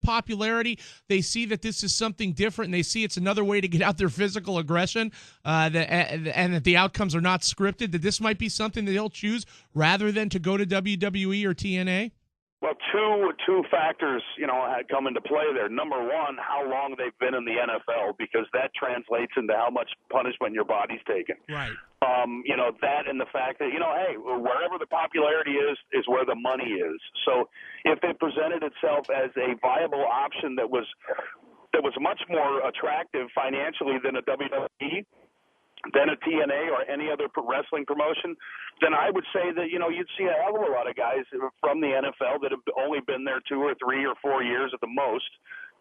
popularity, they see that this is something different, and they see it's another way to get out their physical aggression, and that the outcomes are not scripted, that this might be something that they'll choose rather than to go to WWE or TNA? Well, two factors, had come into play there. Number one, how long they've been in the NFL, because that translates into how much punishment your body's taken. Right. That and the fact that, hey, wherever the popularity is where the money is. So if it presented itself as a viable option that was much more attractive financially than a WWE, than a TNA or any other wrestling promotion, then I would say that, you'd see a hell of a lot of guys from the NFL that have only been there 2 or 3 or 4 years at the most,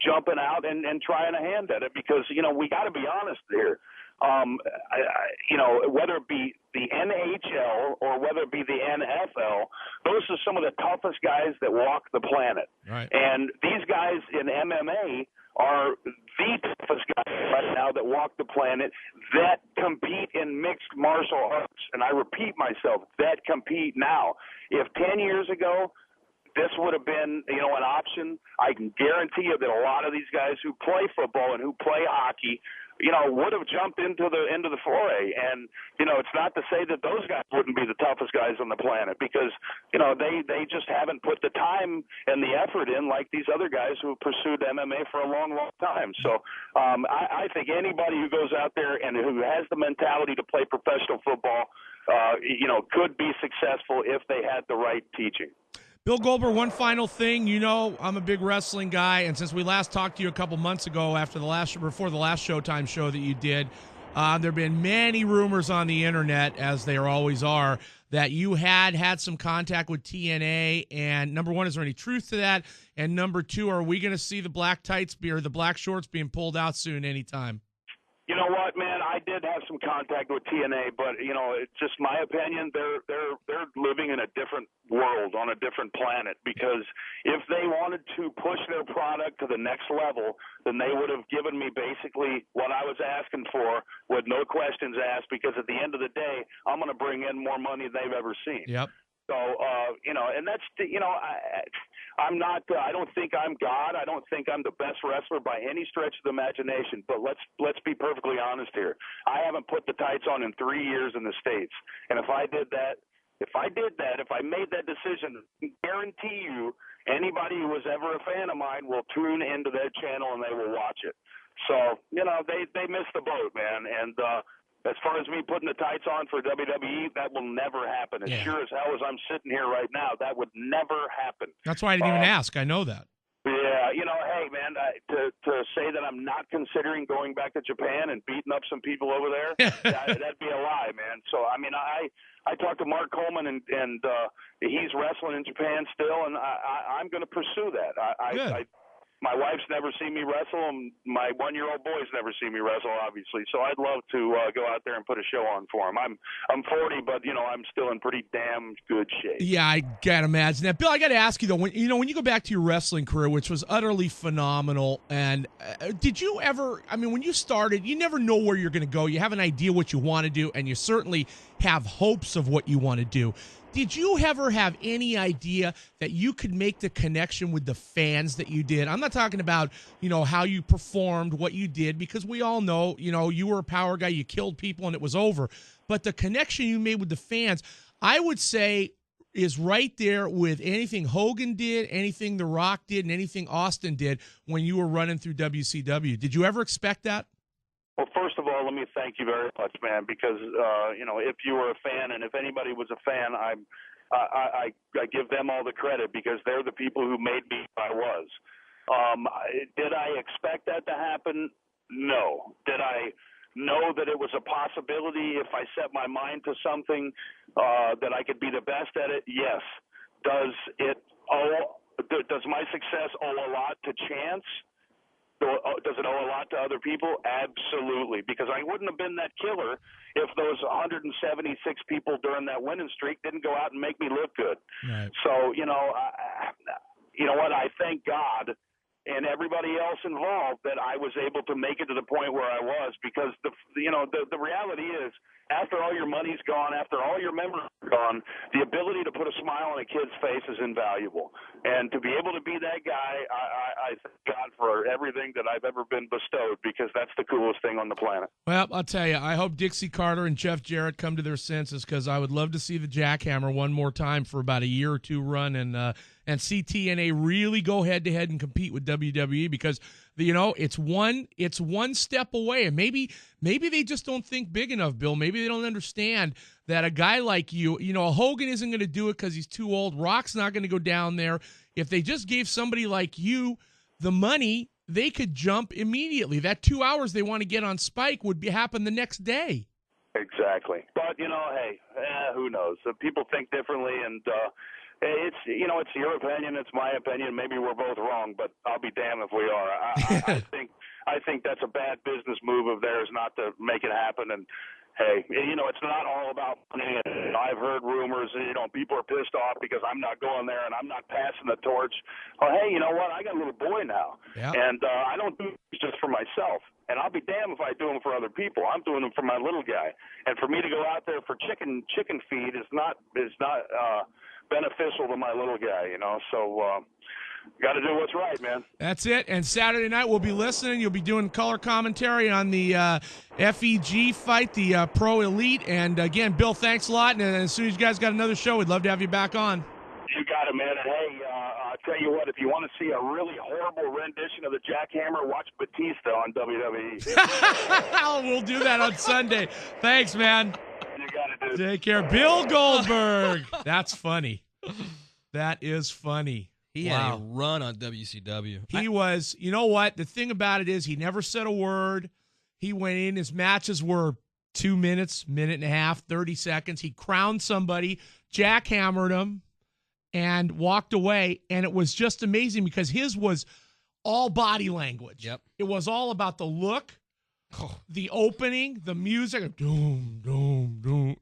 jumping out and trying a hand at it, because, we got to be honest here. Whether it be the NHL or whether it be the NFL, those are some of the toughest guys that walk the planet. Right. And these guys in MMA are the toughest guys right now that walk the planet, that compete in mixed martial arts. And I repeat myself, that compete now. If 10 years ago this would have been, an option, I can guarantee you that a lot of these guys who play football and who play hockey, would have jumped into the foray. And, it's not to say that those guys wouldn't be the toughest guys on the planet, because, they just haven't put the time and the effort in like these other guys who have pursued MMA for a long, long time. So I think anybody who goes out there and who has the mentality to play professional football, could be successful if they had the right teaching. Bill Goldberg, one final thing. I'm a big wrestling guy, and since we last talked to you a couple months ago before the last Showtime show that you did, there have been many rumors on the internet, as there always are, that you had some contact with TNA. And number one, is there any truth to that? And number two, are we going to see the black tights or the black shorts being pulled out soon anytime? You know what, man? I did have some contact with TNA, but it's just my opinion. They're living in a different world, on a different planet. Because if they wanted to push their product to the next level, then they would have given me basically what I was asking for, with no questions asked. Because at the end of the day, I'm going to bring in more money than they've ever seen. Yep. So, and that's, I'm not, I don't think I'm God. I don't think I'm the best wrestler by any stretch of the imagination, but let's be perfectly honest here. I haven't put the tights on in 3 years in the States. And if I made that decision, I guarantee you anybody who was ever a fan of mine will tune into that channel and they will watch it. So, they missed the boat, man. And, as far as me putting the tights on for WWE, that will never happen. As sure as hell as I'm sitting here right now, that would never happen. That's why I didn't even ask. I know that. Yeah, hey, man, to say that I'm not considering going back to Japan and beating up some people over there, that'd be a lie, man. So, I talked to Mark Coleman, and he's wrestling in Japan still, and I'm going to pursue that. My wife's never seen me wrestle, and my 1-year-old boy's never seen me wrestle, obviously. So I'd love to go out there and put a show on for him. I'm 40, but I'm still in pretty damn good shape. Yeah, I can't imagine that. Bill, I got to ask you though, when you go back to your wrestling career, which was utterly phenomenal, and did you ever? When you started, you never know where you're going to go. You have an idea what you want to do, and you certainly have hopes of what you want to do. Did you ever have any idea that you could make the connection with the fans that you did? I'm not talking about, how you performed, what you did, because we all know, you were a power guy, you killed people and it was over. But the connection you made with the fans, I would say, is right there with anything Hogan did, anything The Rock did, and anything Austin did when you were running through WCW. Did you ever expect that? Well, first of all, let me thank you very much, man, because, if you were a fan and if anybody was a fan, I give them all the credit, because they're the people who made me who I was. Did I expect that to happen? No. Did I know that it was a possibility if I set my mind to something that I could be the best at it? Yes. Does my success owe a lot to chance? Does it owe a lot to other people? Absolutely, because I wouldn't have been that killer if those 176 people during that winning streak didn't go out and make me look good. Right. So, you know what? I thank God and everybody else involved that I was able to make it to the point where I was, because the reality is, after all your money's gone, after all your memories are gone, the ability to put a smile on a kid's face is invaluable. And to be able to be that guy, I thank God for everything that I've ever been bestowed, because that's the coolest thing on the planet. Well, I'll tell you, I hope Dixie Carter and Jeff Jarrett come to their senses, because I would love to see the Jackhammer one more time for about a year or two run, and see TNA really go head-to-head and compete with WWE, because it's one step away, and maybe they just don't think big enough, Bill. Maybe they don't understand that a guy like you, Hogan isn't going to do it because he's too old. Rock's not going to go down there. If they just gave somebody like you the money, they could jump immediately. That 2 hours they want to get on Spike would happen the next day. Exactly. But, hey, who knows? People think differently, and it's your opinion, it's my opinion. Maybe we're both wrong, but I'll be damned if we are. I think that's a bad business move of theirs not to make it happen. And hey, it's not all about money. I've heard rumors, people are pissed off because I'm not going there and I'm not passing the torch. Well, hey, you know what? I got a little boy now, and I don't do this just for myself. And I'll be damned if I do them for other people. I'm doing them for my little guy. And for me to go out there for chicken feed is not beneficial to my little guy, So got to do what's right, man. That's it. And Saturday night we'll be listening. You'll be doing color commentary on the FEG fight, the Pro Elite. And again, Bill, thanks a lot. And as soon as you guys got another show, we'd love to have you back on. You got it, man. And hey, I'll tell you what, if you want to see a really horrible rendition of the Jackhammer, watch Batista on WWE. We'll do that on Sunday. Thanks, man. You got it, dude. Take care. Bill Goldberg. That's funny. That is funny. He had a run on WCW. He was, you know what? The thing about it is he never said a word. He went in. His matches were 2 minutes, minute and a half, 30 seconds. He crowned somebody, jackhammered him, and walked away. And it was just amazing because his was all body language. Yep. It was all about the look, the opening, the music. Doom, doom, doom.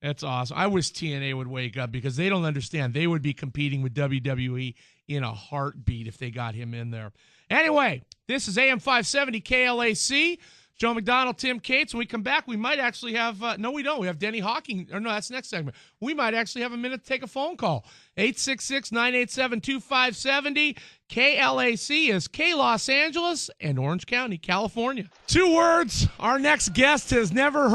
That's awesome. I wish TNA would wake up because they don't understand. They would be competing with WWE in a heartbeat if they got him in there. Anyway, this is AM 570 KLAC. Joe McDonnell, Tim Cates. When we come back, we might actually have no, we don't. We have Denny Hawking. Or no, that's the next segment. We might actually have a minute to take a phone call. 866-987-2570. KLAC is K Los Angeles and Orange County, California. 2 words. Our next guest has never heard